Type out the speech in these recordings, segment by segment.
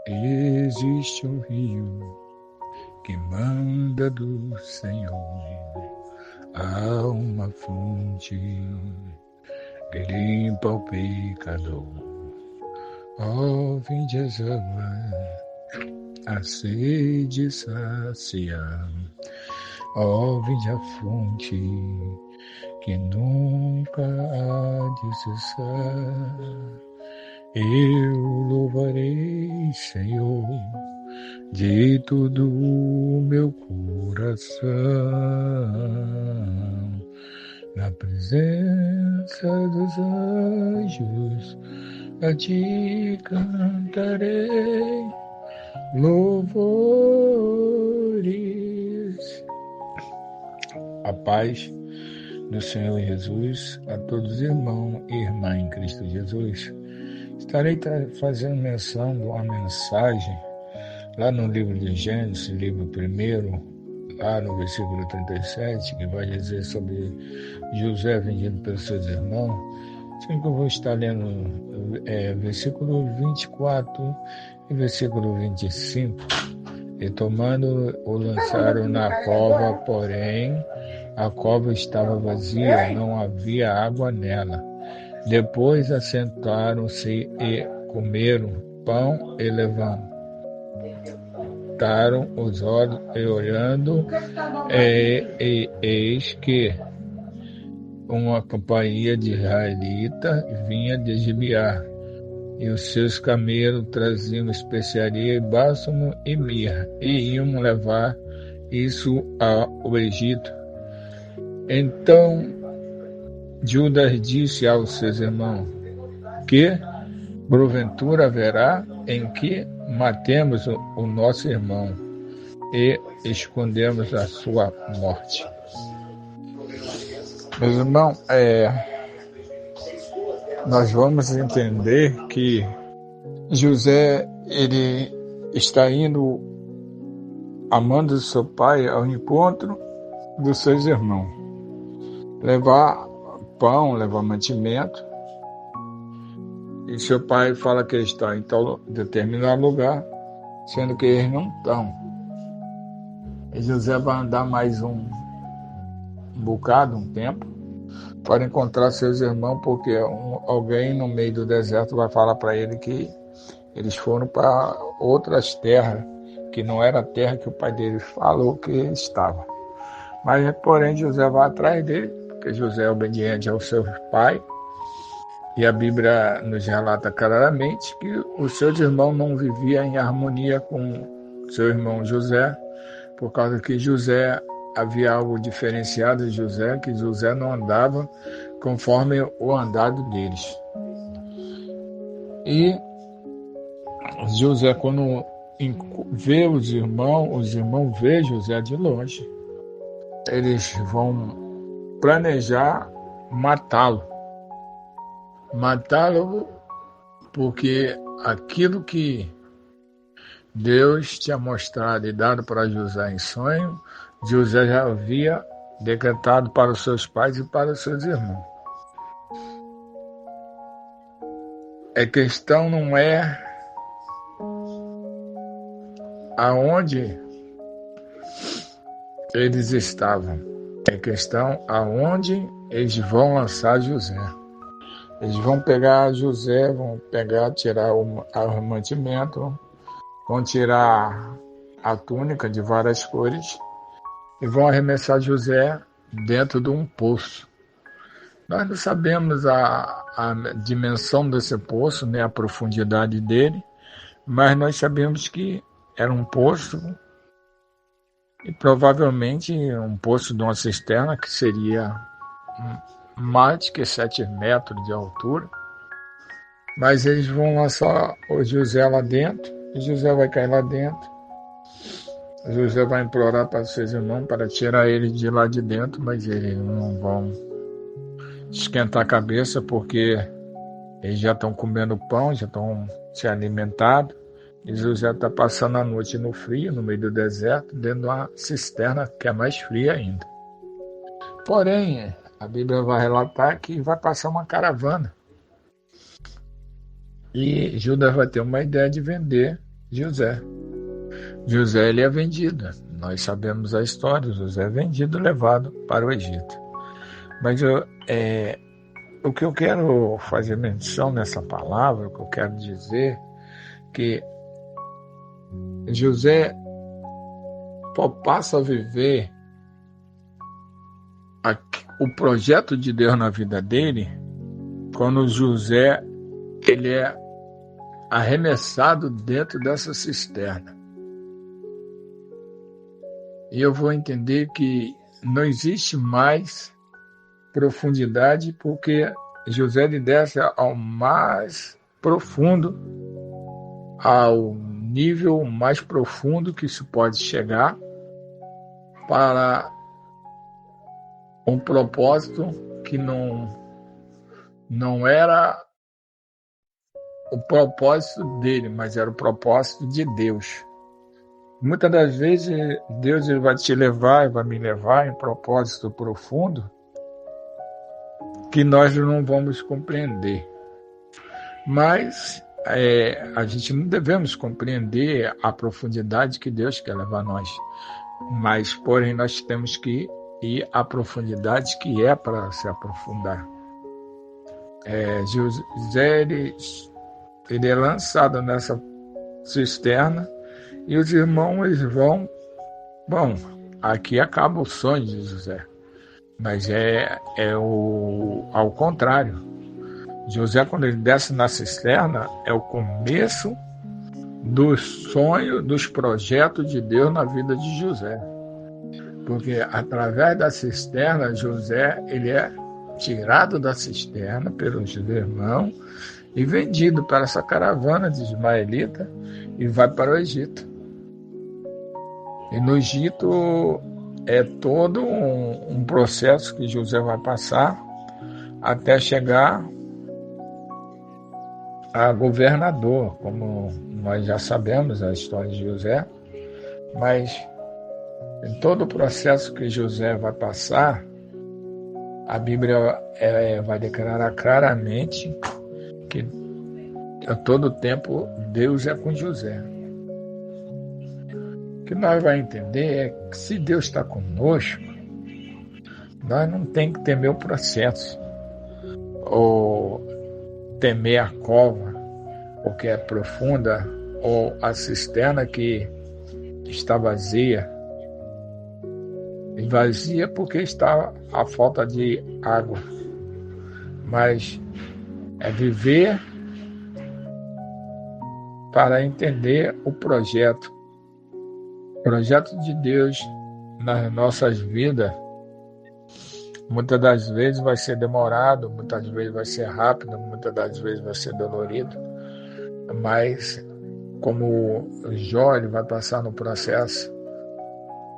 existe um rio que manda do Senhor, há uma fonte que limpa o pecador. Ó, vinde as águas, a sede saciar. Ó, vinde a fonte que nunca há de cessar. Eu louvarei, Senhor, de todo o meu coração, na presença dos anjos, a ti cantarei louvores. A paz do Senhor Jesus a todos os irmãos e irmãs em Cristo Jesus. Estarei fazendo menção de uma mensagem lá no livro de Gênesis, livro 1, lá no versículo 37, que vai dizer sobre José vendido pelos seus irmãos. Assim que eu vou estar lendo versículo 24 e versículo 25. E tomando, o lançaram na cova, porém a cova estava vazia, não havia água nela. Depois assentaram-se e comeram pão e levantaram os olhos e olhando, e eis que uma companhia de israelitas vinha de Gibeá, e os seus camelos traziam especiaria e bálsamo e mirra, e iam levar isso ao Egito. Então Judas disse aos seus irmãos que porventura haverá em que matemos o nosso irmão e escondemos a sua morte. Meus irmãos, nós vamos entender que José, ele está indo, amando seu pai, ao encontro dos seus irmãos. Levar pão, levar mantimento. E seu pai fala que eles estão em tal determinado lugar, sendo que eles não estão. E José vai andar mais um bocado, um tempo, para encontrar seus irmãos, porque alguém no meio do deserto vai falar para ele que eles foram para outras terras, que não era a terra que o pai dele falou que estava. Mas, porém, José vai atrás dele, porque José é obediente ao seu pai, e a Bíblia nos relata claramente que os seus irmãos não viviam em harmonia com seu irmão José, por causa que José havia algo diferenciado de José, que José não andava conforme o andado deles. E José, quando vê os irmãos vê José de longe. Eles vão planejar matá-lo. Matá-lo porque aquilo que Deus tinha mostrado e dado para José em sonho, José já havia decretado para os seus pais e para os seus irmãos. A questão não é aonde eles estavam. É questão aonde eles vão lançar José. Eles vão pegar José, tirar o mantimento, vão tirar a túnica de várias cores e vão arremessar José dentro de um poço. Nós não sabemos a dimensão desse poço, né, a profundidade dele, mas nós sabemos que era um poço e provavelmente um poço de uma cisterna que seria mais que 7 metros de altura. Mas eles vão lançar o José lá dentro, e José vai cair lá dentro. José vai implorar para seus irmãos para tirar ele de lá de dentro, mas eles não vão esquentar a cabeça, porque eles já estão comendo pão, já estão se alimentando. E José está passando a noite no frio, no meio do deserto, dentro de uma cisterna que é mais fria ainda. Porém, a Bíblia vai relatar que vai passar uma caravana. E Judas vai ter uma ideia de vender José. José ele é vendido. Nós sabemos a história. José é vendido, levado para o Egito. Mas o que eu quero fazer menção nessa palavra, o que eu quero dizer, que José passa a viver o projeto de Deus na vida dele quando José ele é arremessado dentro dessa cisterna. E eu vou entender que não existe mais profundidade, porque José lhe desce ao mais profundo, ao nível mais profundo que se pode chegar para um propósito que não era o propósito dele, mas era o propósito de Deus. Muitas das vezes Deus ele vai te levar e vai me levar em um propósito profundo que nós não vamos compreender. Mas a gente não devemos compreender a profundidade que Deus quer levar nós. Mas, porém, nós temos que ir à profundidade que é para se aprofundar. José ele é lançado nessa cisterna e os irmãos eles vão, bom, aqui acaba o sonho de José, mas ao contrário. José, quando ele desce na cisterna, é o começo do sonho, dos projetos de Deus na vida de José. Porque através da cisterna, José ele é tirado da cisterna pelos irmãos e vendido para essa caravana de ismaelita e vai para o Egito. E no Egito é todo um processo que José vai passar até chegar a governador, como nós já sabemos a história de José, mas em todo o processo que José vai passar, a Bíblia vai declarar claramente que a todo tempo Deus é com José. O que nós vamos entender é que se Deus está conosco, nós não tem que temer o processo, ou temer a cova, porque é profunda, ou a cisterna que está vazia. E vazia porque está a falta de água. Mas é viver para entender o projeto. O projeto de Deus nas nossas vidas, muitas das vezes vai ser demorado, muitas vezes vai ser rápido, muitas das vezes vai ser dolorido, mas como Jó ele vai passar no processo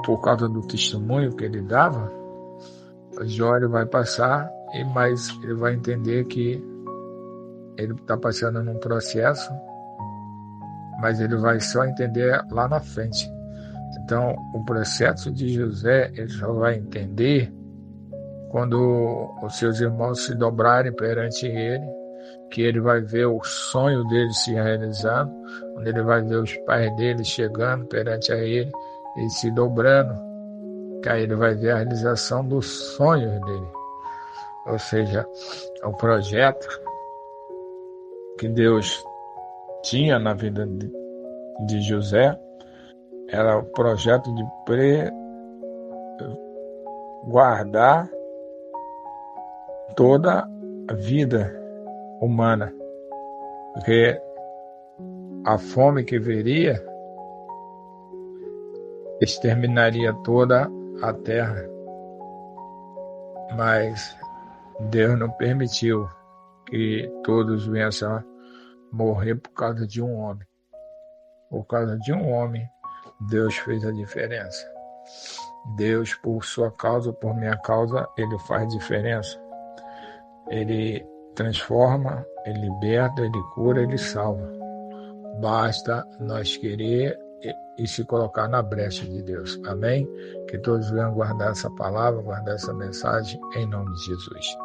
por causa do testemunho que ele dava, Jó ele vai passar, mas ele vai entender que ele está passando num processo, mas ele vai só entender lá na frente. Então, o processo de José, ele só vai entender quando os seus irmãos se dobrarem perante ele, que ele vai ver o sonho dele se realizando, quando ele vai ver os pais dele chegando perante a ele e se dobrando, que aí ele vai ver a realização dos sonhos dele. Ou seja, o projeto que Deus tinha na vida de José era o projeto de guardar toda a vida humana, porque a fome que viria exterminaria toda a terra, mas Deus não permitiu que todos venham a morrer por causa de um homem. Por causa de um homem, Deus fez a diferença. Deus, por sua causa, por minha causa, ele faz diferença. Ele transforma, ele liberta, ele cura, ele salva. Basta nós querer e se colocar na brecha de Deus. Amém? Que todos venham guardar essa palavra, guardar essa mensagem, em nome de Jesus.